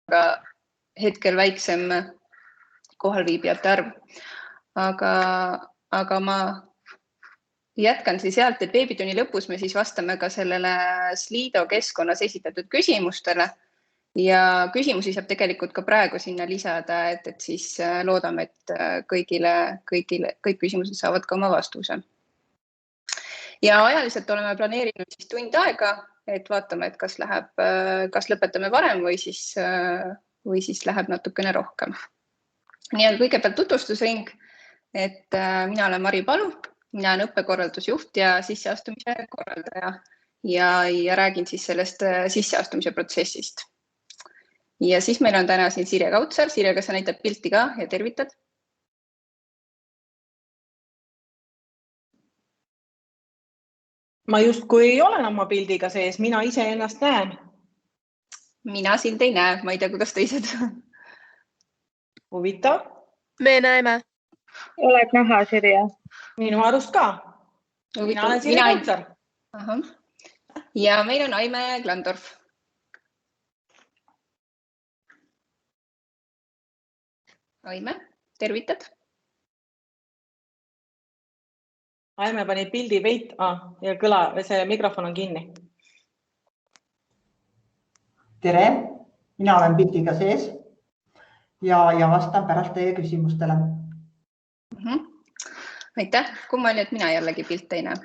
aga hetkel väiksem kohalviibijate arv. Aga ma jätkan siis sealt, et veebitunni lõpus me siis vastame ka sellele Slido keskkonnas esitatud küsimustele ja küsimusi saab tegelikult ka praegu sinna lisada, et siis loodame, et kõik küsimused saavad ka oma vastuse. Ja ajaliselt oleme planeerinud siis tund aega, et vaatame, et kas lõpetame varem või siis läheb natukene rohkem. Nii et kõigepealt tutvustusring, et mina olen Mari Palu, mina olen õppekorraldusjuht ja sisseastumise korraldaja ja räägin siis sellest sisseastumise protsessist. Ja siis meil on täna siin Sirje Kautsar. Sirje, kas sa näitad pilti ka ja tervitad? Ma justkui ei olen oma pildiga sees, mina ise ennast näen. Mina sind ei näe, ma ei tea, kuidas teised. Huvitav. Me näeme. Oled näha, Sirje? Minu arust ka. Mina olen Sirje Kautsar. Ja meil on Aime Klandorf. Aime, tervitad? Aime pani pildi veit ja see mikrofon on kinni. Tere, mina olen pildiga sees ja vastan pärast teie küsimustele. Aitäh, kummaline, et mina jällegi pilte ei näe.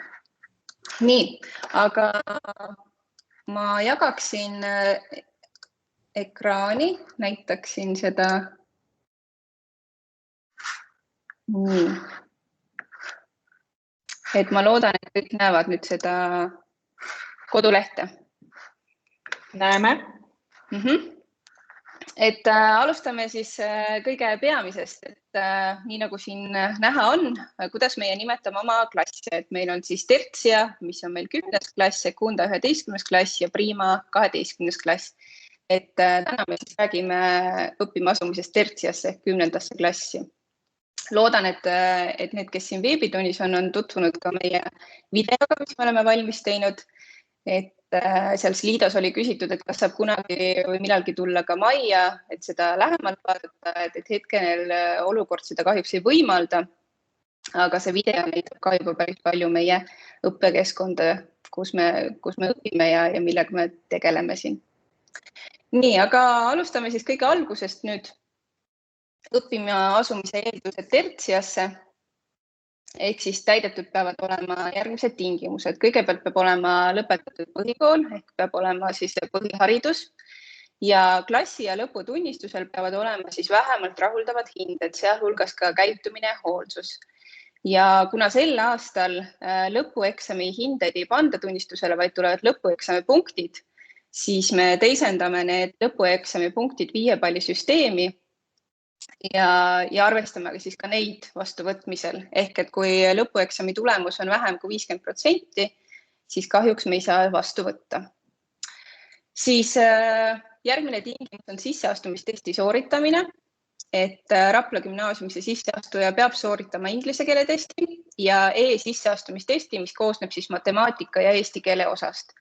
Nii, aga ma jagaksin ekraani, näitaksin seda. Nii. Et ma loodan, et kõik näevad nüüd seda kodulehte. Näeme. Et alustame siis kõige peamisest, et nii nagu siin näha on, kuidas meie nimetame oma klassi, et meil on siis Tertsia, mis on meil 10. klass, Secunda 11. klass ja Prima 12. klass. Et täna me siis räägime õppima asumisest Tertsiasse ehk 10. klassi. Loodan, et need, kes siin veebitunnis on tutvunud ka meie videoga, mis me oleme valmis teinud. Et seal Slidos oli küsitud, et kas saab kunagi või millalgi tulla ka majja, et seda lähemalt vaadata, et hetkel olukord seda kahjuks ei võimalda. Aga see video näitab ka juba päris palju meie õppekeskkonda, kus me õpime ja millega me tegeleme siin. Nii, aga alustame siis kõige algusest nüüd. Õppima asumise eeldused Tertsiasse ehk siis täidetud peavad olema järgmised tingimused. Kõigepealt peab olema lõpetatud põhikool ehk peab olema siis põhiharidus ja klassi ja lõputunnistusel peavad olema siis vähemalt rahuldavad hinded, sealhulgas ka käitumine ja hoolsus. Ja kuna sel aastal lõpueksami hindeid ei panda tunnistusele, vaid tulevad lõpueksami punktid, siis me teisendame need lõpueksami punktid 5 palli süsteemi ja arvestame siis ka neid vastuvõtmisel. Ehk et kui lõpueksami tulemus on vähem kui 50%, siis kahjuks me ei saa vastu võtta. Siis järgmine tingimus on sisseastumistesti sooritamine, et Rapla gümnaasiumisse sisseastuja peab sooritama inglise keele testi ja e-sisseastumistesti, mis koosneb siis matemaatika ja eesti keele osast.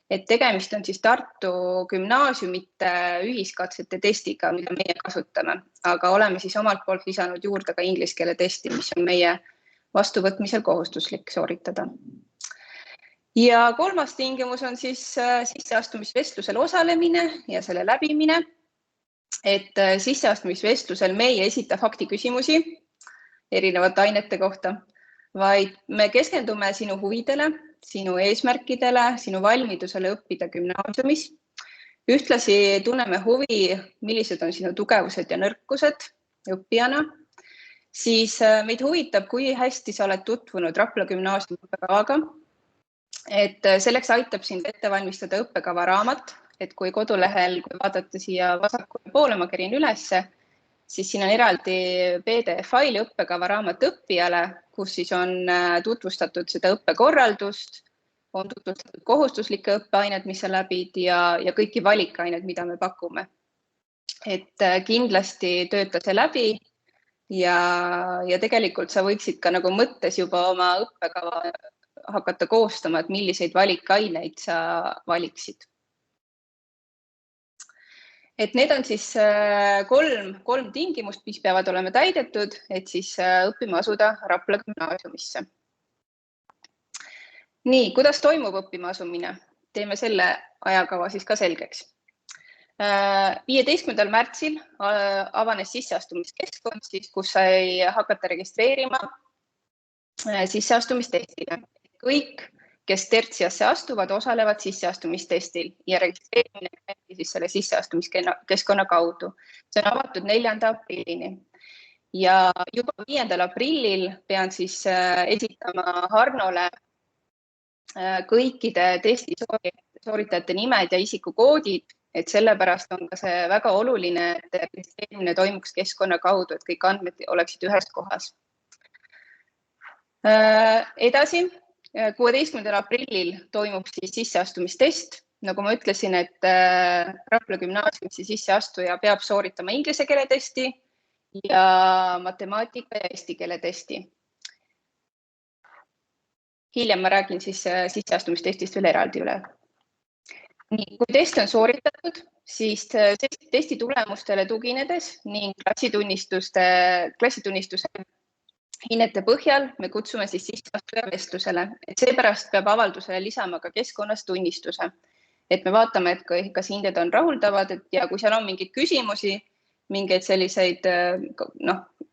Et tegemist on siis Tartu gümnaasiumite ühiskatsete testiga, mida meie kasutame, aga oleme siis omalt poolt lisanud juurde ka inglise keele testi, mis on meie vastuvõtmisel kohustuslik sooritada. Ja kolmas tingimus on siis sisseastumisvestlusel osalemine ja selle läbimine. Et sisseastumisvestlusel me ei esita faktiküsimusi erinevate ainete kohta, vaid me keskendume sinu huvidele, sinu eesmärkidele, sinu valmidusele õppida gümnaasiumis. Ühtlasi tunneme huvi, millised on sinu tugevused ja nõrkused õppijana. Siis meid huvitab, kui hästi sa oled tutvunud Rapla gümnaasiumi õppekavaga. Et selleks aitab sind ette valmistada õppekava raamat, et kui kodulehel, kui vaadata siia vasakule poole, ma kerin ülesse, siis siin on eraldi PDF-fail õppekava raamat õppijale, kus siis on tutvustatud seda õppekorraldust, on tutvustatud kohustuslikke õppeained, mis sa läbid ja kõiki valikained, mida me pakume. Et kindlasti tööta see läbi ja tegelikult sa võiksid ka nagu mõttes juba oma õppekava hakata koostama, et milliseid valikaineid sa valiksid. et need on siis kolm tingimust, mis peavad olema täidetud, et siis õppima asuda Rapla gümnaasiumisse. Nii, kuidas toimub õppima asumine? Teeme selle ajakava siis ka selgeks. 15. märtsil avanes sisseastumiskeskkond, kus sai hakata registreerima sisseastumistestile. Kõik, kes tertsiasse astuvad, osalevad sisseastumistestil ja registreerimine käib siis selle sisseastumiskeskkonna kaudu. See on avatud 4. aprillini. Ja juba 5. aprillil pean siis esitama Harnole kõikide testi sooritajate nimed ja isikukoodid, et sellepärast on ka see väga oluline, et registreerimine toimuks keskkonna kaudu, et kõik andmed oleksid ühes kohas. Edasi, 16. aprillil toimub siis sisseastumistest. Nagu ma ütlesin, et Rapla gümnaasiumisse sisseastuja peab sooritama inglise keele testi ja matemaatika ja eesti keele testi. Hiljem ma räägin siis sisseastumistestist veel eraldi üle. Nii, kui test on sooritatud, siis testi tulemustele tuginedes ning klassitunnistuse hinnete põhjal me kutsume siis sisseastuja vestlusele. Et seepärast peab avaldusele lisama ka keskkonnas tunnistuse, et me vaatame, et kas hinded on rahuldavad ja kui seal on mingeid küsimusi, mingeid selliseid,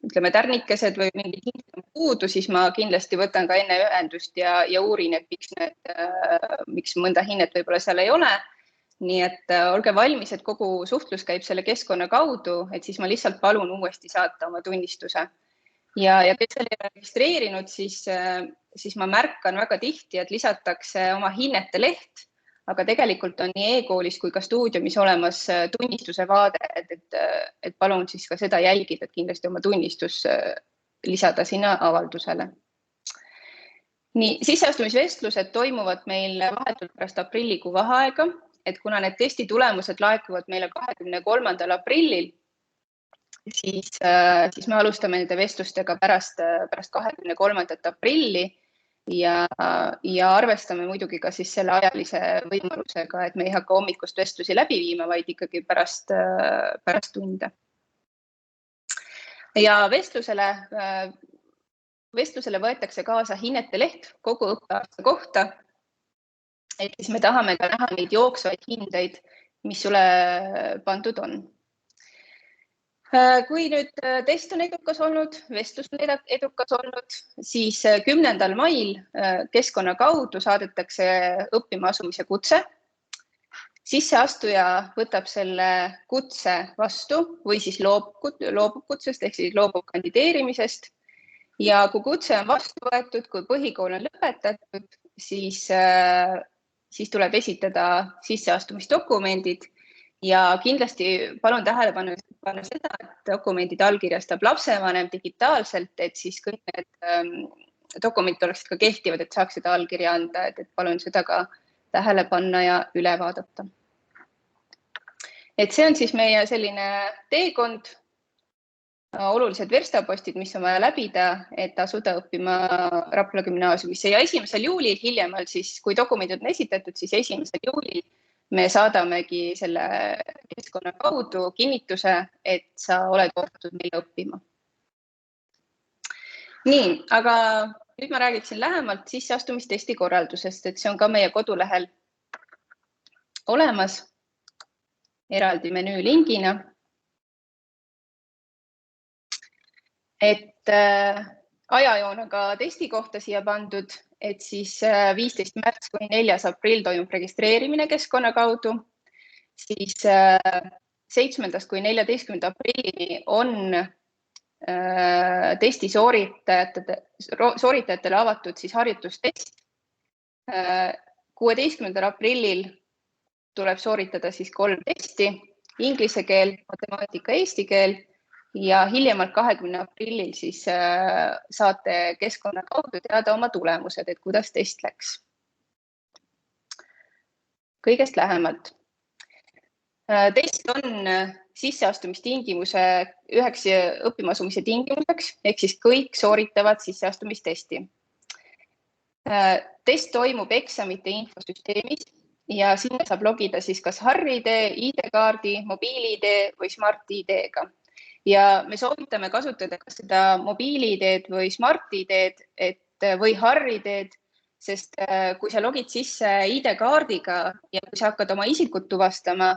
ütleme, tärnikesed või mingid hinded on puudu, siis ma kindlasti võtan ka enne ühendust ja uurin, et miks mõnda hinnet võib-olla seal ei ole. Nii et olge valmis, et kogu suhtlus käib selle keskkonna kaudu, et siis ma lihtsalt palun uuesti saata oma tunnistuse. Ja kes oli registreerinud, siis ma märkan väga tihti, et lisatakse oma hinnete leht, aga tegelikult on nii e-koolis kui ka stuudiumis olemas tunnistuse vaade, et palun siis ka seda jälgida, et kindlasti oma tunnistus lisada sinna avaldusele. Nii, sisseastumisvestlused toimuvad meil vahetult pärast aprillikuu vaheaega, et kuna need testi tulemused laekuvad meile 23. aprillil, siis me alustame nende vestlustega pärast 23. aprilli ja arvestame muidugi ka siis selle ajalise võimalusega, et me ei hakka hommikust vestlusi läbi viima, vaid ikkagi pärast tunde. Ja vestlusele võetakse kaasa hinnete leht kogu õppeaasta kohta, et siis me tahame ka näha neid jooksvaid hindeid, mis sulle pandud on. Kui nüüd test on edukas olnud, vestlus on edukas olnud, siis 10. mail keskkonna kaudu saadetakse õppima asumise kutse. Sisseastuja võtab selle kutse vastu või siis loobub kutsest ehk siis loobub kandideerimisest. Ja kui kutse on vastu võetud, kui põhikool on lõpetatud, siis tuleb esitada sisseastumisdokumendid. Ja kindlasti palun tähele panna seda, et dokumendid allkirjastab lapsevanem digitaalselt, et siis kõik need dokumendid oleksid ka kehtivad, et saaks seda allkirja anda, et palun seda ka tähele panna ja üle vaadata. Et see on siis meie selline teekond, olulised verstapostid, mis on vaja läbida, et asuda õppima Rapla gümnaasiumisse. Ja 1. juulil hiljemalt, siis, kui dokumendid on esitatud, siis 1. juulil me saadamegi selle keskkonna kaudu kinnituse, et sa oled oodatud meile õppima. Nii, aga nüüd ma räägiksin lähemalt sisseastumistesti korraldusest, et see on ka meie kodulehel olemas eraldi menüü lingina. Et ajajoon on ka testi kohta siia pandud, et siis 15. märts kuni 4. aprill toimub registreerimine keskkonna kaudu, siis 7. kui 14. aprillini on testi sooritajatele avatud siis harjutustest. 16. aprillil tuleb sooritada siis 3 testi, inglise keel, matemaatika, eesti keel. Ja hiljemalt 20. aprillil siis saate keskkonna kaudu teada oma tulemused, et kuidas test läks. Kõigest lähemalt. Test on sisseastumistingimuse üheks õppima asumise tingimuseks, ehk siis kõik sooritavad sisseastumistesti. Test toimub eksamite infosüsteemis ja sinna saab logida siis kas Harri-ID, ID-kaardi, mobiil-ID või Smart-ID-ga. Ja me soovitame kasutada kas seda mobiil-ID-d või Smart-ID-d või Harri-ID-d, sest kui sa logid sisse ID-kaardiga ja kui sa hakkad oma isikut tuvastama,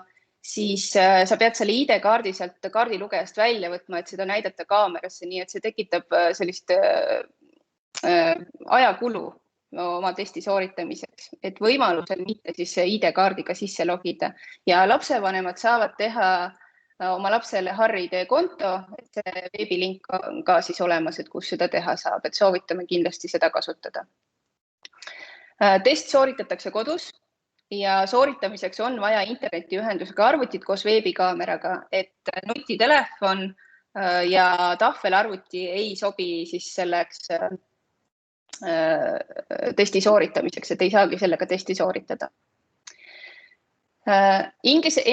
siis sa pead selle ID-kaardi sealt kaardilugejast välja võtma, et seda näidata kaamerasse, nii et see tekitab sellist ajakulu oma testi sooritamiseks, et võimalusel mitte siis ID-kaardiga sisse logida ja lapsevanemad saavad teha oma lapsele Harri-ID konto, et see veebilink on ka siis olemas, et kus seda teha saab, et soovitame kindlasti seda kasutada. Test sooritatakse kodus ja sooritamiseks on vaja internetiühendusega arvutit koos veebikaameraga, et nutitelefon ja tahvelarvuti ei sobi siis selleks testi sooritamiseks, et ei saagi sellega testi sooritada. Enne inglise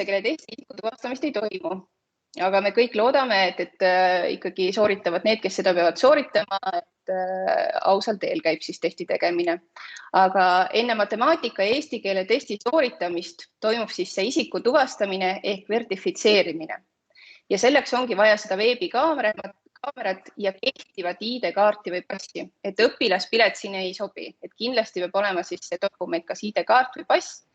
keele testi isiku tuvastamist ei toimu, aga me kõik loodame, et ikkagi sooritavad need, kes seda peavad sooritama, et ausal teel käib siis testi tegemine. Aga enne matemaatika ja eesti keele testi sooritamist toimub siis see isiku tuvastamine ehk vertifitseerimine. Ja selleks ongi vaja seda veebikaamerat ja kehtivat ID-kaarti või passi, et õpilaspilet siin ei sobi, et kindlasti peab olema siis see dokument kas ID-kaart või pass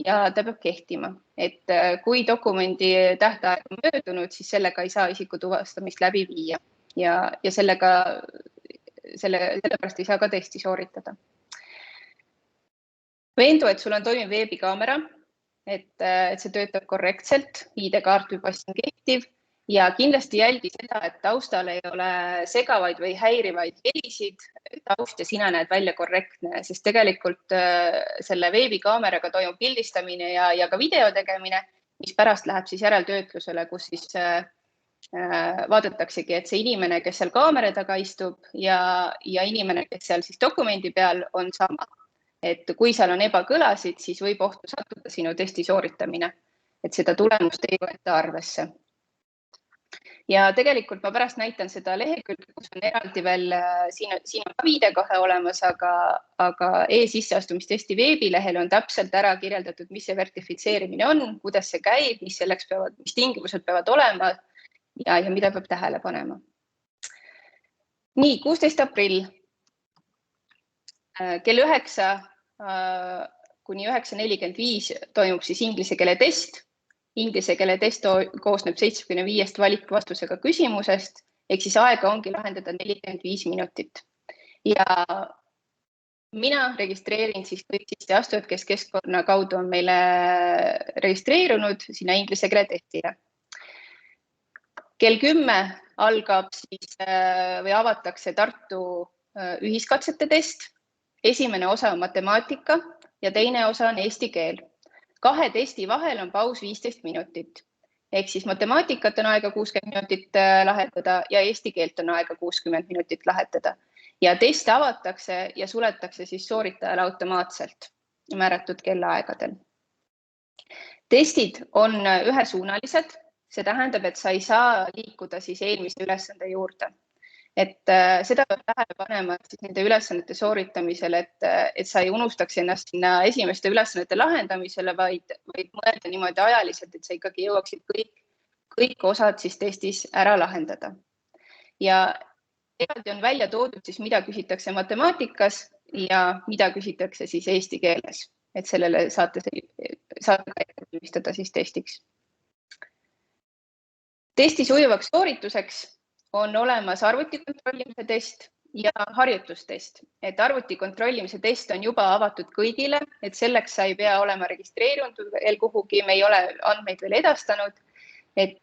ja ta peab kehtima, et kui dokumendi tähtaeg on möödunud, siis sellega ei saa isiku tuvastamist läbi viia ja sellepärast ei saa ka testi sooritada. Veendu, et sul on toimiv veebikaamera, et see töötab korrektselt, ID-kaart või pass on kehtiv ja kindlasti jälgi seda, et taustal ei ole segavaid või häirivaid helisid, taust ja sina näed välja korrektne, sest tegelikult selle veebikaameraga toimub pildistamine ja ka video tegemine, mis pärast läheb siis järeltöötlusele, kus siis vaadataksegi, et see inimene, kes seal kaamera taga istub ja inimene, kes seal siis dokumendi peal on sama. Et kui seal on ebakõlasid, siis võib ohtu sattuda sinu testi sooritamine, et seda tulemust ei võeta arvesse. Ja tegelikult ma pärast näitan seda lehekülge, kus on eraldi veel, siin on ka viidekohe olemas, aga e-sisseastumistesti veebilehel on täpselt ära kirjeldatud, mis see vertifitseerimine on, kuidas see käib, mis tingimused peavad olema ja mida peab tähele panema. Nii, 16. aprill. Kell 9 kuni 9.45 toimub siis inglise keele test. Inglise keele test koosneb 75 valikvastusega küsimusest, ehk siis aega ongi lahendada 45 minutit. Ja mina registreerin siis kõik sisseastujad, kes keskkonna kaudu on meile registreerunud sinna inglise keele testile. Kell 10 algab siis või avatakse Tartu ühiskatsete test. Esimene osa on matemaatika ja teine osa on eesti keel. 2 testi vahel on paus 15 minutit. Ehk siis matemaatikat on aega 60 minutit lahendada ja eesti keelt on aega 60 minutit lahendada. Ja test avatakse ja suletakse siis sooritajale automaatselt määratud kellaaegadel. Testid on ühesuunalised. See tähendab, et sa ei saa liikuda siis eelmise ülesande juurde. Et seda peab tähele panema siis nende ülesannete sooritamisel, et sa ei unustaks ennast sinna esimeste ülesannete lahendamisele, vaid mõelda niimoodi ajaliselt, et sa ikkagi jõuaksid kõik osad siis testis ära lahendada. Ja eraldi on välja toodud siis, mida küsitakse matemaatikas ja mida küsitakse siis eesti keeles, et sellele saate ka ettevalmistada siis testiks. Testi sujuvaks soorituseks on olemas arvuti kontrollimise test ja harjutustest. Et arvuti kontrollimise test on juba avatud kõigile, et selleks sa ei pea olema registreerunud veel kuhugi, me ei ole andmeid veel edastanud. Et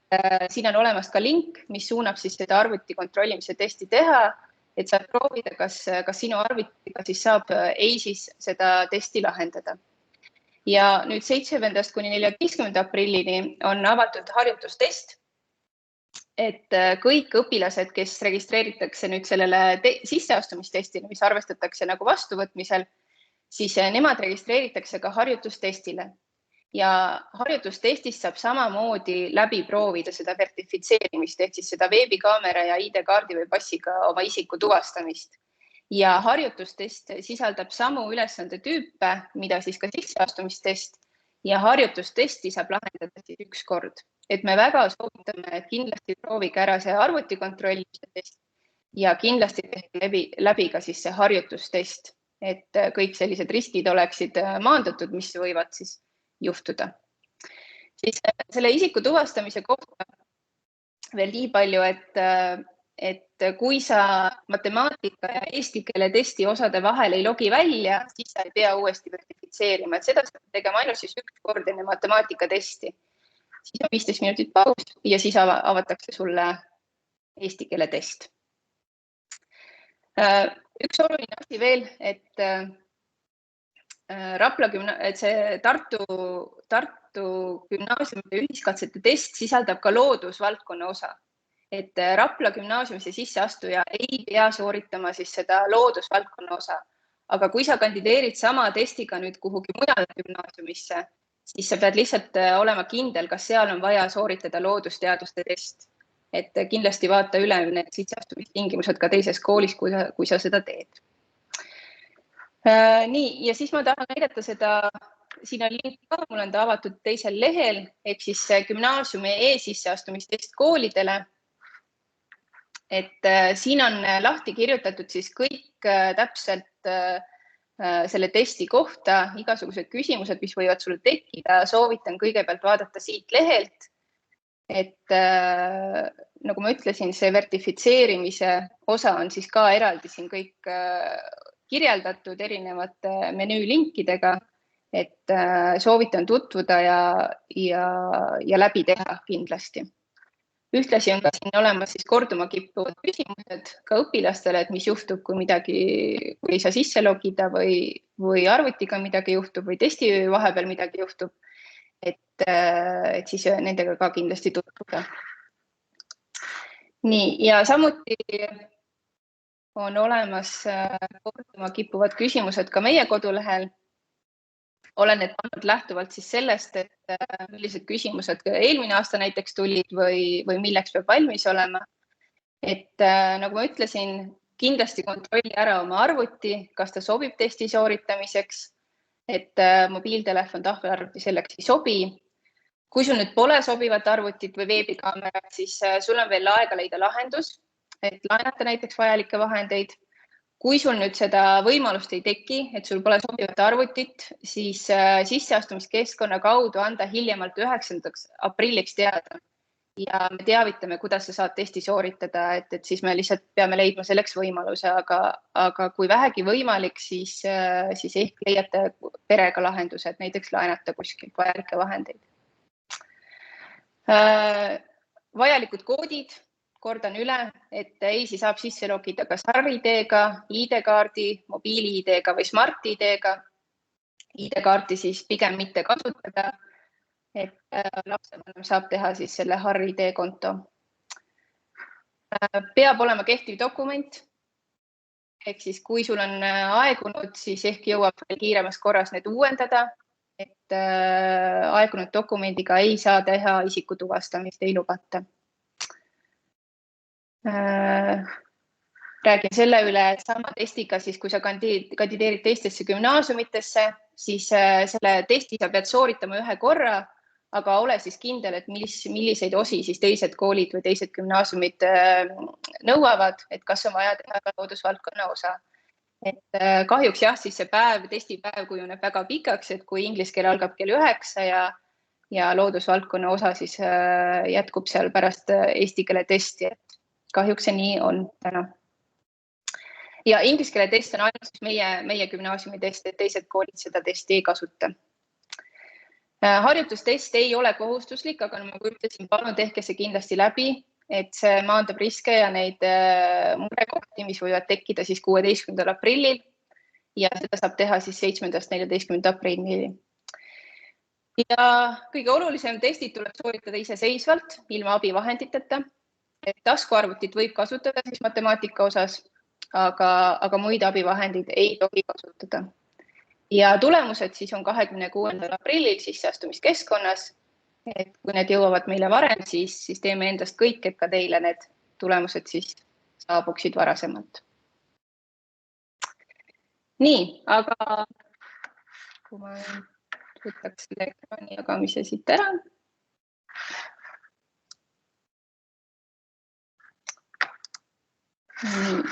siin on olemas ka link, mis suunab siis seda arvuti kontrollimise testi teha, et saab proovida, kas sinu arvutiga siis saab EIS-is seda testi lahendada. Ja nüüd 7. kuni 14. aprillini on avatud harjutustest. Et kõik õpilased, kes registreeritakse nüüd sellele sisseastumistestile, mis arvestatakse nagu vastuvõtmisel, siis nemad registreeritakse ka harjutustestile. Ja harjutustestist saab samamoodi läbi proovida seda vertifitseerimist, ehk siis seda veebikaamera ja ID-kaardi või passiga oma isiku tuvastamist. ja harjutustest sisaldab samu ülesandetüüpe, mida siis ka sisseastumistest ja harjutustesti saab lahendada siis üks kord. Et me väga soovitame, et kindlasti proovige ära see arvutikontrollimise test ja kindlasti tehke läbi ka siis see harjutustest, et kõik sellised riskid oleksid maandatud, mis võivad siis juhtuda. Siis selle isiku tuvastamise kohta veel nii palju, et kui sa matemaatika ja eesti keele testi osade vahel ei logi välja, siis sa ei pea uuesti verifitseerima, et seda saab tegema ainult siis üks kord enne matemaatikatesti. Siis on 15 minutit paus ja siis avatakse sulle eesti keele test. Üks oluline asi veel, et see Tartu gümnaasiumi ühiskatsete test sisaldab ka loodusvaldkonna osa. Et Rapla gümnaasiumisse sisseastuja ei pea sooritama siis seda loodusvaldkonna osa. Aga kui sa kandideerid sama testiga nüüd kuhugi mujale gümnaasiumisse, siis sa pead lihtsalt olema kindel, kas seal on vaja sooritada loodusteaduste test. Et kindlasti vaata üle need sisseastumistingimused ka teises koolis, kui sa seda teed. Nii, ja siis ma tahan näidata seda, siin on link ka, mul on ta avatud teisel lehel, ehk siis gümnaasiumi e-sisseastumistest koolidele. Et siin on lahti kirjutatud siis kõik täpselt selle testi kohta, igasugused küsimused, mis võivad sulle tekkida. Soovitan kõigepealt vaadata siit lehelt, et nagu ma ütlesin, see vertifitseerimise osa on siis ka eraldi siin kõik kirjeldatud erinevate menüülinkidega, et soovitan tutvuda ja läbi teha kindlasti. Ühtlasi on ka siin olemas siis korduma kippuvad küsimused ka õpilastele, et mis juhtub, kui ei saa sisse logida või arvutiga midagi juhtub või testi vahepeal midagi juhtub, et siis nendega ka kindlasti tutvuda. Nii, ja samuti on olemas korduma kippuvad küsimused ka meie kodulehel. Olen need pannud lähtuvalt siis sellest, et millised küsimused eelmine aasta näiteks tulid või milleks peab valmis olema. Et nagu ma ütlesin, kindlasti kontrolli ära oma arvuti, kas ta sobib testi sooritamiseks, et mobiiltelefon, tahvelarvuti selleks ei sobi. Kui sul nüüd pole sobivat arvutit või veebikaamerat, siis sul on veel aega leida lahendus, et laenata näiteks vajalikke vahendeid. Kui sul nüüd seda võimalust ei teki, et sul pole sobivat arvutit, siis sisseastumiskeskkonna kaudu anda hiljemalt 9. aprilliks teada ja me teavitame, kuidas sa saad testi sooritada, et siis me lihtsalt peame leidma selleks võimaluse, aga kui vähegi võimalik, siis ehk leiate perega lahendused, näiteks laenata kuskilt vajalikke vahendeid. Vajalikud koodid. Kordan üle, et EIS-i saab sisse logida kas Harri-ID-ga, ID-kaardi, mobiili-ID-ga või Smart-ID-ga. ID-kaarti siis pigem mitte kasutada, et lapsevanem saab teha siis selle Harri-ID konto. Peab olema kehtiv dokument, ehk siis kui sul on aegunud, siis ehk jõuab kiiremas korras need uuendada, et aegunud dokumendiga ei saa teha isiku tuvastamist, ei lubata. Räägin selle üle, et sama testiga, siis kui sa kandideerid teistesse gümnaasiumitesse, siis selle testi sa pead sooritama ühe korra, aga ole siis kindel, et milliseid osi siis teised koolid või teised gümnaasiumid nõuavad, et kas on vaja teha loodusvaldkonna osa. Et kahjuks jah, siis see testipäev kujuneb väga pikaks, et kui inglise keel algab kell 9 ja loodusvaldkonna osa siis jätkub seal pärast eesti keele testi. Kahjuks see nii on täna. Ja inglise keele test on ainult meie gümnaasiumi test, et teised koolid seda testi ei kasuta. Harjutustest ei ole kohustuslik, aga nagu ütlesin, palun tehke see kindlasti läbi, et see maandab riske ja neid murekohti, mis võivad tekkida siis 16. aprillil ja seda saab teha siis 7.–14. aprillil. Ja kõige olulisem testid tuleb sooritada iseseisvalt, ilma abivahenditeta. Et taskuarvutit võib kasutada siis matemaatika osas, aga muid abivahendeid ei tohi kasutada. Ja tulemused siis on 26. aprillil sisseastumiskeskkonnas. Et kui need jõuavad meile varem, siis teeme endast kõik, et ka teile need tulemused siis saabuksid varasemalt. Nii, aga kui ma võtaks selle ekraani jagamise siit ära. Nii.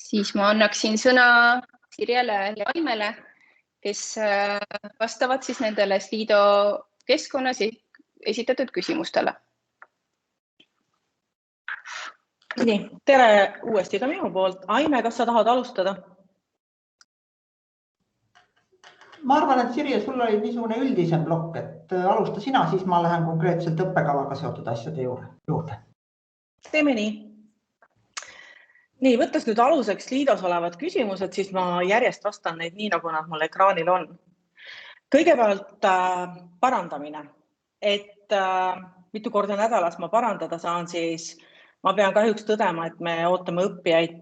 Siis ma annaksin sõna Sirjele ja Aimele, kes vastavad siis nendele Slido keskkonnas esitatud küsimustele. Nii, tere uuesti ka minu poolt. Aime, kas sa tahad alustada? Ma arvan, et Sirje, sul oli niisugune üldisem plokk, et alusta sina, siis ma lähen konkreetselt õppekavaga seotud asjade juurde. Teeme nii. Nii, võttes nüüd aluseks Slidos olevad küsimused, siis ma järjest vastan neid nii, nagu nad mul ekraanil on. Kõigepealt parandamine. Et mitu korda nädalas ma parandada saan, siis ma pean kahjuks tõdema, et me ootame õppijaid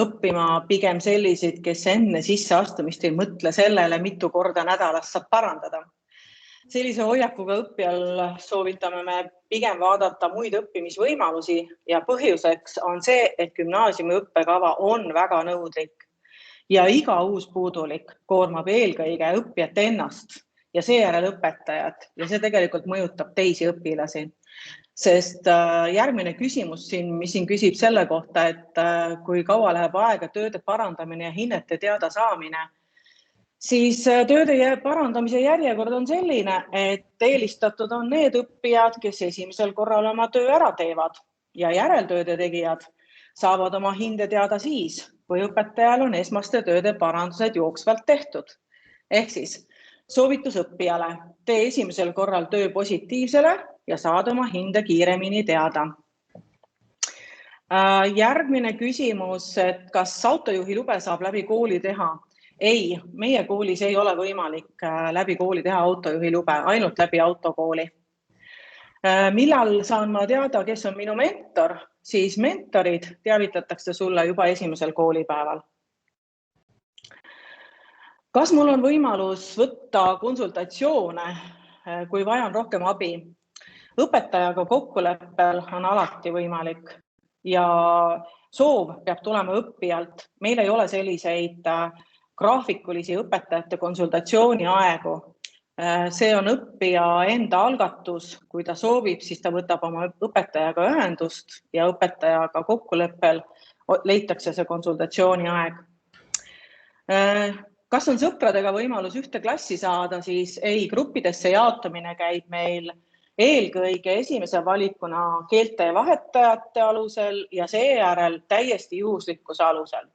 õppima pigem selliseid, kes enne sisseastumist ei mõtle sellele, mitu korda nädalas saab parandada. Sellise hoiakuga õppijal soovitame me pigem vaadata muid õppimisvõimalusi ja põhjuseks on see, et gümnaasiumi õppekava on väga nõudlik ja iga uus puudulik koormab eelkõige õppijat ennast ja seejärel õpetajad ja see tegelikult mõjutab teisi õpilasi. Sest järgmine küsimus mis siin küsib selle kohta, et kui kaua läheb aega tööde parandamine ja hinnete teada saamine, siis tööde parandamise järjekord on selline, et eelistatud on need õppijad, kes esimesel korral oma töö ära teevad ja järeltööde tegijad saavad oma hinde teada siis, kui õpetajal on esmaste tööde parandused jooksvalt tehtud. Ehk siis soovitus õppijale, tee esimesel korral töö positiivsele ja saad oma hinde kiiremini teada. Järgmine küsimus, et kas autojuhi lube saab läbi kooli teha? Ei, meie koolis ei ole võimalik läbi kooli teha autojuhi lube, ainult läbi autokooli. Millal saan ma teada, kes on minu mentor? Siis mentorid teavitatakse sulle juba esimesel koolipäeval. Kas mul on võimalus võtta konsultatsioone, kui vajan rohkem abi? Õpetajaga kokkuleppel on alati võimalik ja soov peab tulema õppijalt. Meil ei ole selliseid graafikulisi õpetajate konsultatsiooni aegu. See on õppija enda algatus. Kui ta soovib, siis ta võtab oma õpetajaga ühendust ja õpetajaga kokkuleppel leitakse see konsultatsiooni aeg. Kas on sõpradega võimalus ühte klassi saada, siis ei, gruppidesse jaotamine käib meil eelkõige esimese valikuna keelte vahetajate alusel ja seejärel täiesti juhuslikkuse alusel.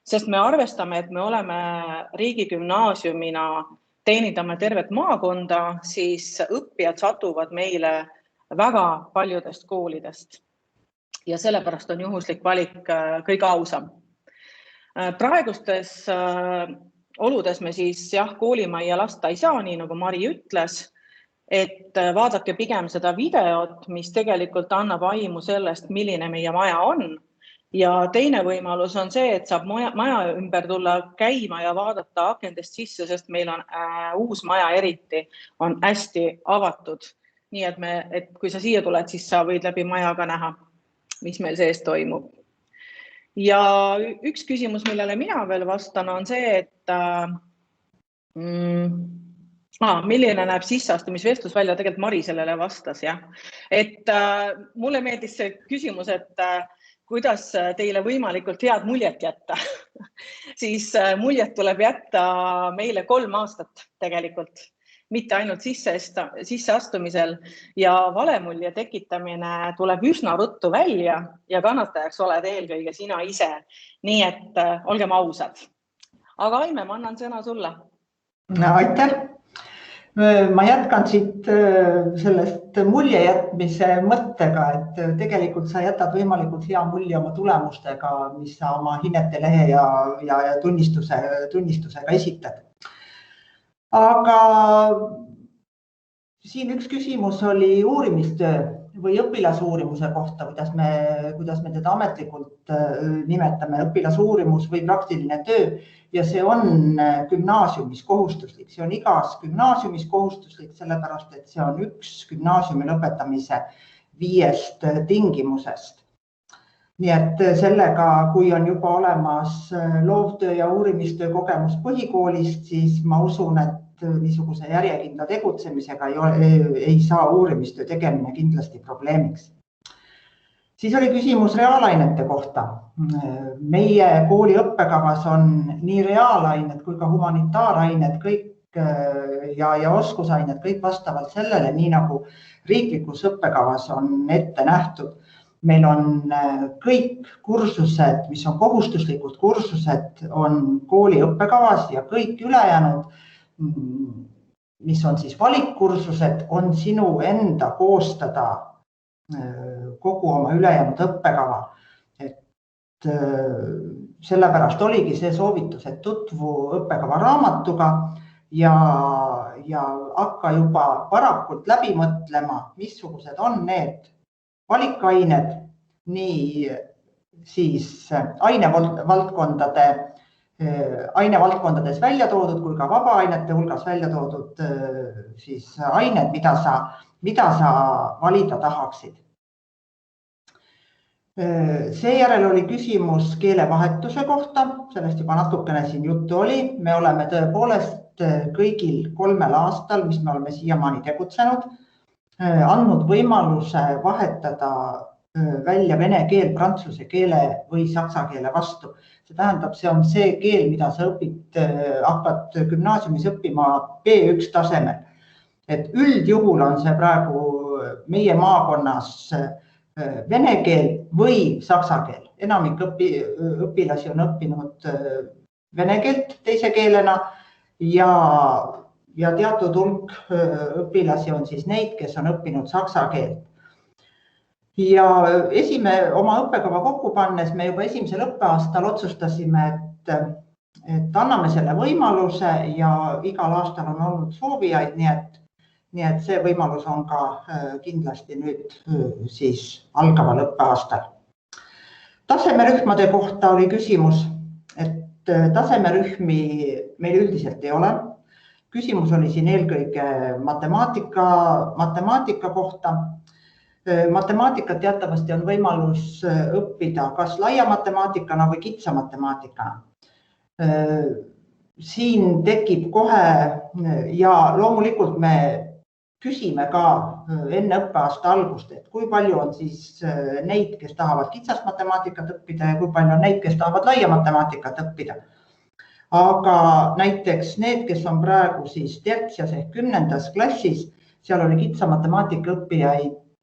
Sest me arvestame, et me oleme riigigümnaasiumina teenindame tervet maakonda, siis õppijad satuvad meile väga paljudest koolidest. Ja sellepärast on juhuslik valik kõige ausam. Praegustes oludes me siis koolimajja lasta ei saa, nii nagu Mari ütles, et vaadake pigem seda videot, mis tegelikult annab aimu sellest, milline meie maja on. Ja teine võimalus on see, et saab maja ümber tulla käima ja vaadata akendest sisse, sest meil on uus maja eriti, on hästi avatud. Nii et kui sa siia tuled, siis sa võid läbi maja ka näha, mis meil sees toimub. Ja üks küsimus, millele mina veel vastan, on see, et milline näeb sisseastumisvestlus välja, tegelikult Mari sellele vastas. Et mulle meeldis see küsimus, et kuidas teile võimalikult head muljet jätta. Siis muljet tuleb jätta meile 3 aastat tegelikult, mitte ainult sisseastumisel ja valemulje tekitamine tuleb üsna ruttu välja ja kannatajaks oled eelkõige sina ise. Nii et olgem ausad. Aga Aime, ma annan sõna sulle. Aitäh! Ma jätkan siit sellest mulje jätmise mõttega, et tegelikult sa jätad võimalikult hea mulje oma tulemustega, mis sa oma hinnete lehe ja tunnistusega esitad. Aga siin üks küsimus oli uurimistöö või õpilasuurimuse kohta, kuidas me teda ametlikult nimetame, õpilasuurimus või praktiline töö. Ja see on gümnaasiumis kohustuslik. See on igas gümnaasiumis kohustuslik, sellepärast, et see on üks gümnaasiumi lõpetamise 5 tingimusest. Nii et sellega, kui on juba olemas loovtöö ja uurimistöö kogemus põhikoolist, siis ma usun, et niisuguse järjekindla tegutsemisega ei saa uurimistöö tegemine kindlasti probleemiks. Siis oli küsimus reaalainete kohta. Meie kooli õppekavas on nii reaalained kui ka humanitaarained kõik ja oskusained kõik vastavalt sellele, nii nagu riiklikus õppekavas on ette nähtud. Meil on kõik kursused, mis on kohustuslikud kursused, on kooli õppekavas ja kõik ülejäänud, mis on siis valikkursused, on sinu enda koostada kogu oma ülejäänud õppekava. Et sellepärast oligi see soovitus, et tutvu õppekava raamatuga ja hakka juba varakult läbi mõtlema, missugused on need valikained, nii siis ainevaldkondades välja toodud kui ka vabaainete hulgas välja toodud siis ained, mida sa valida tahaksid. Seejärel oli küsimus keelevahetuse kohta, sellest juba natukene siin juttu oli. Me oleme tõepoolest kõigil 3 aastal, mis me oleme siiamaani tegutsenud, andnud võimaluse vahetada välja vene keel, prantsuse keele või saksa keele vastu. See tähendab, see on see keel, mida sa hakkad gümnaasiumis õppima B1 tasemel. Et üldjuhul on see praegu meie maakonnas vene keel või saksa keel. Enamik õpilasi on õppinud vene keelt teise keelena ja teatud hulk õpilasi on siis neid, kes on õppinud saksa keelt. Ja oma õppekava kokku pannes me juba esimesel õppeaastal otsustasime, et anname selle võimaluse ja igal aastal on olnud soovijaid, nii et see võimalus on ka kindlasti nüüd siis algaval õppeaastal. Tasemerühmade kohta oli küsimus, et tasemerühmi meil üldiselt ei ole. Küsimus oli siin eelkõige matemaatika kohta. Matemaatikat teatavasti on võimalus õppida kas laia matemaatikana või kitsa matemaatikana. Siin tekib kohe ja loomulikult me küsime ka enne õppeaasta algust, et kui palju on siis neid, kes tahavad kitsast matemaatikat õppida ja kui palju on neid, kes tahavad laia matemaatikat õppida. Aga näiteks need, kes on praegu siis tertsias ehk 10. klassis, seal oli kitsa matemaatika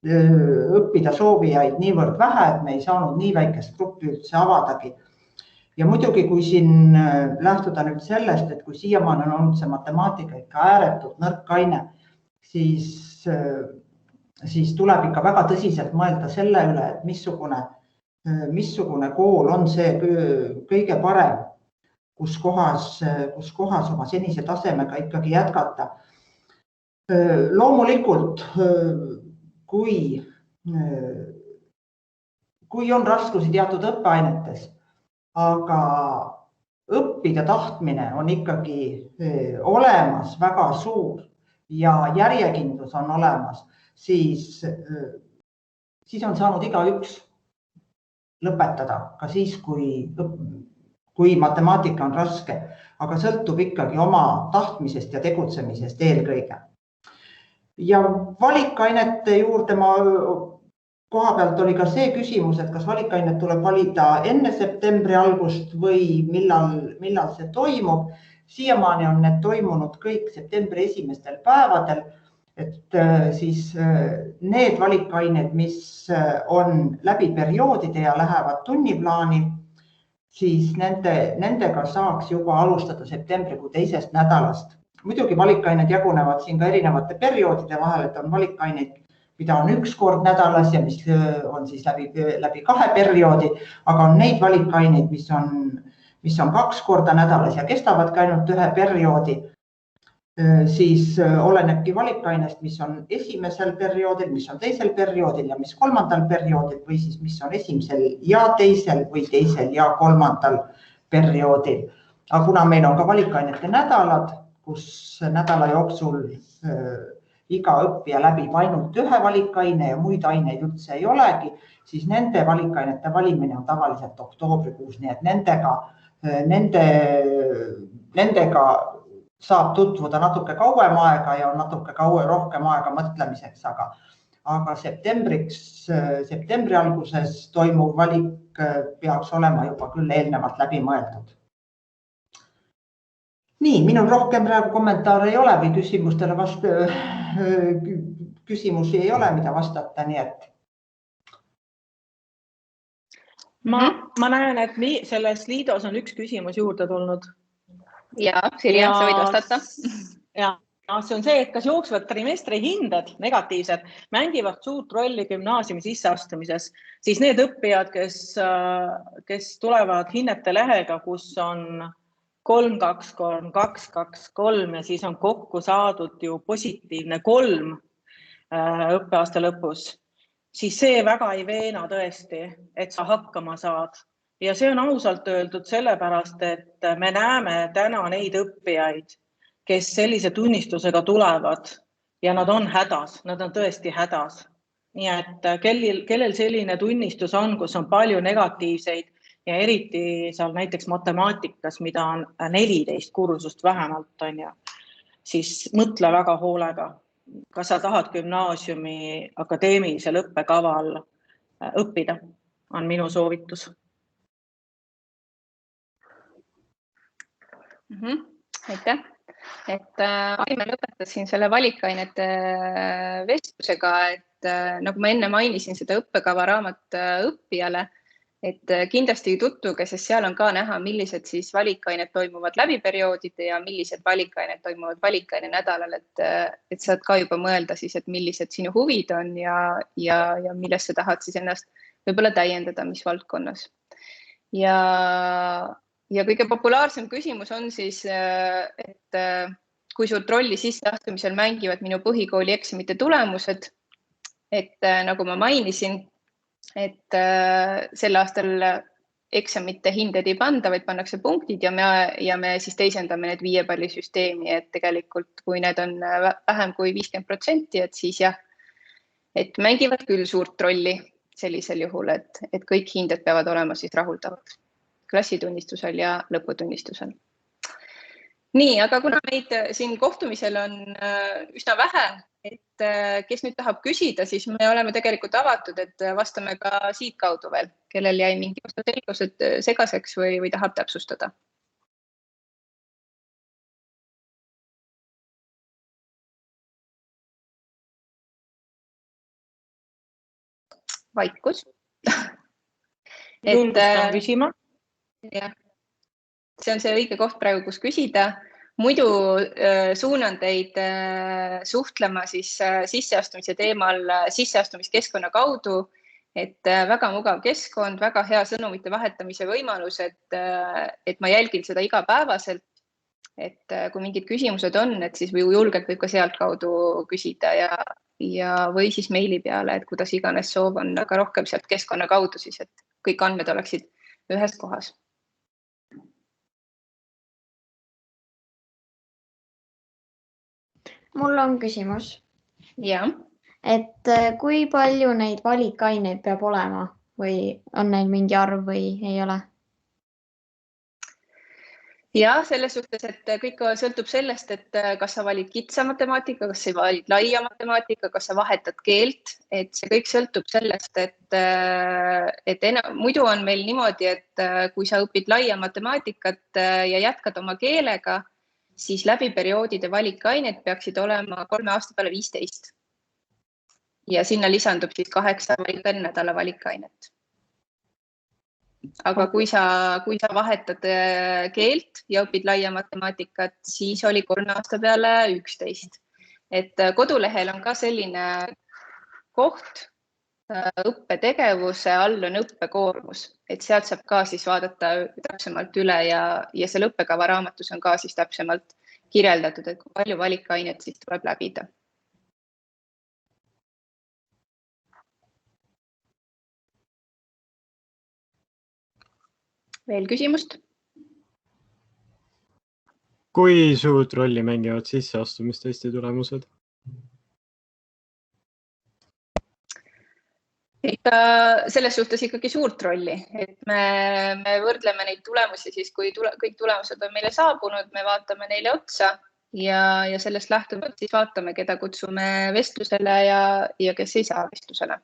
õppida soovijaid niivõrd vähe, et me ei saanud nii väikest gruppi üldse avadagi. Ja muidugi, kui siin lähtuda nüüd sellest, et kui siiamaani on olnud see matemaatika ikka ääretult nõrk aine, siis tuleb ikka väga tõsiselt mõelda selle üle, et missugune kool on see kõige parem, kus kohas oma senise tasemega ikkagi jätkata. Loomulikult, kui on raskusi teatud õppeainetes, aga õppida tahtmine on ikkagi olemas väga suur ja järjekindlus on olemas, siis on saanud igaüks lõpetada ka siis, kui matemaatika on raske, aga sõltub ikkagi oma tahtmisest ja tegutsemisest eelkõige. Ja valikainete juurde koha pealt oli ka see küsimus, et kas valikainet tuleb valida enne septembri algust või millal see toimub. Siiamaani on need toimunud kõik septembri esimestel päevadel, et siis need valikained, mis on läbi perioodide ja lähevad tunniplaani, siis nendega saaks juba alustada septembrikuu 2. nädalast. Muidugi valikained jagunevad siin ka erinevate perioodide vahel, et on valikaineid, mida on 1 kord nädalas ja mis on siis läbi 2 perioodi, aga on neid valikaineid, mis on 2 korda nädalas ja kestavad ka ainult 1 perioodi. Siis olenebki valikainest, mis on esimesel perioodil, mis on 2. perioodil ja mis 3. perioodil või siis mis on 1. ja 2. või 2. ja 3. perioodil. Aga kuna meil on ka valikainete nädalad, kus nädala jooksul iga õppija läbib ainult ühe valikaine ja muid aineid üldse ei olegi, siis nende valikainete valimine on tavaliselt oktoobrikuus, nii et nendega saab tutvuda natuke kauem aega ja on natuke rohkem aega mõtlemiseks, aga septembri alguses toimuv valik peaks olema juba küll eelnevalt läbi mõeldud. Nii, minul rohkem praegu kommentaare ei ole või küsimusi ei ole, mida vastata, nii et. Ma näen, et selles liidus on üks küsimus juurde tulnud. Ja, Sirje, sa võid vastata. Ja, see on see, et kas jooksvad trimestri hinded, negatiivsed, mängivad suurt rolli gümnaasiumi sisseastumises, siis need õppijad, kes tulevad hinnete lehega, kus on 3-2-3, 2-2-3 ja siis on kokku saadud ju positiivne 3 õppeaasta lõpus, siis see väga ei veena tõesti, et sa hakkama saad. Ja see on ausalt öeldud sellepärast, et me näeme täna neid õppijaid, kes sellise tunnistusega tulevad ja nad on hädas, nad on tõesti hädas. Nii et kellel selline tunnistus on, kus on palju negatiivseid ja eriti seal näiteks matemaatikas, mida on 14 kursust vähemalt, on ja, siis mõtle väga hoolega, kas sa tahad gümnaasiumi akadeemilisel õppekaval õppida, on minu soovitus. Aitäh. Aime lõpetasin selle valikainete vestlusega, et nagu ma enne mainisin seda õppekava raamat õppijale, et kindlasti tutvuge, sest seal on ka näha, millised siis valikained toimuvad läbiperioodide ja millised valikained toimuvad valikaine nädalal, et saad ka juba mõelda siis, et millised sinu huvid on ja millest sa tahad siis ennast võib-olla täiendada, mis valdkonnas. Ja kõige populaarsem küsimus on siis, et kui suurt rolli sisseastumisel mängivad minu põhikooli eksamite tulemused, et nagu ma mainisin, et sel aastal eksamite hinded ei panda, vaid pannakse punktid ja me siis teisendame need 5 pallisüsteemi, et tegelikult kui need on vähem kui 50%, et siis jah, et mängivad küll suurt rolli sellisel juhul, et kõik hinded peavad olema siis rahuldavad klassitunnistusel ja lõputunnistusel. Nii, aga kuna meid siin kohtumisel on üsna vähe, et kes nüüd tahab küsida, siis me oleme tegelikult avatud, et vastame ka siit kaudu veel, kellel jäi mingi selgused segaseks või tahab täpsustada. Vaikus. Julgustan küsima. Ja. See on see õige koht praegu, kus küsida. Muidu suunan teid suhtlema siis sisseastumise teemal sisseastumiskeskkonna kaudu, et väga mugav keskkond, väga hea sõnumite vahetamise võimalus, et ma jälgin seda igapäevaselt, et kui mingid küsimused on, et siis julgelt võib ka sealt kaudu küsida ja või siis meili peale, et kuidas iganes soov on, aga rohkem sealt keskkonna kaudu siis, et kõik andmed oleksid ühes kohas. Mul on küsimus. Ja. Et kui palju neid valikaineid peab olema või on neil mingi arv või ei ole? Ja selles suhtes, et kõik sõltub sellest, et kas sa valid kitsa matemaatika, kas sa valid laia matemaatika, kas sa vahetad keelt, et see kõik sõltub sellest, et muidu on meil niimoodi, et kui sa õpid laia matemaatikat ja jätkad oma keelega, siis läbi perioodide valikained peaksid olema 3 aasta peale 15. Ja sinna lisandub siis 8 nädala valikainet. Aga kui sa vahetad keelt ja õpid laia matemaatikat, siis oli 3 aasta peale 11. Et kodulehel on ka selline koht, õppetegevuse all on õppekoormus, et sealt saab ka siis vaadata täpsemalt üle ja seal õppekava raamatus on ka siis täpsemalt kirjeldatud, et kui palju valikainet siis tuleb läbida. Veel küsimust? Kui suurt rolli mängivad sisseastumistesti tulemused? Ikka selles suhtes ikkagi suurt rolli, et me võrdleme neid tulemusi siis, kui kõik tulemused on meile saabunud, me vaatame neile otsa ja sellest lähtuvalt siis vaatame, keda kutsume vestlusele ja kes ei saa vestlusele.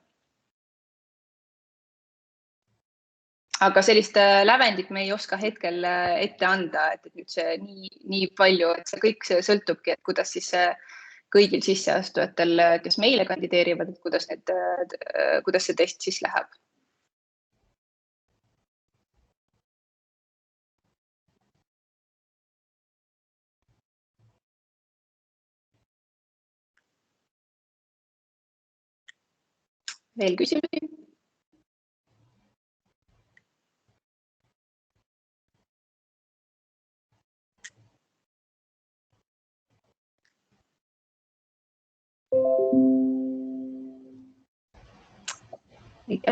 Aga sellist lävendit me ei oska hetkel ette anda, et nüüd see nii palju, et see kõik sõltubki, et kuidas siis kõigil sisseastujatel, kes meile kandideerivad, et kuidas see test siis läheb. Veel küsimusi?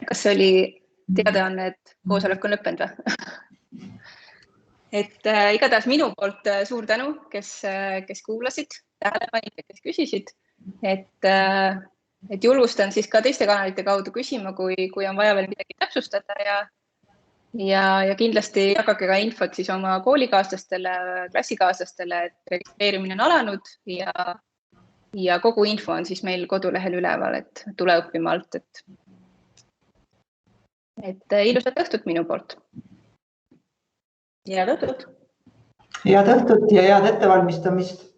Kas see oli teadaanne, et koosolek on lõppenud või? Et igatahes minu poolt suur tänu, kes kuulasid, tähele panid ja kes küsisid. Et julgustan siis ka teiste kanalite kaudu küsima, kui on vaja veel midagi täpsustada ja kindlasti jagage ka infot siis oma koolikaaslastele, klassikaaslastele, et registreerimine on alanud ja kogu info on siis meil kodulehel üleval, et tule õppima alt, et ilusat õhtut minu poolt. Head õhtut! Head õhtut ja head ettevalmistamist!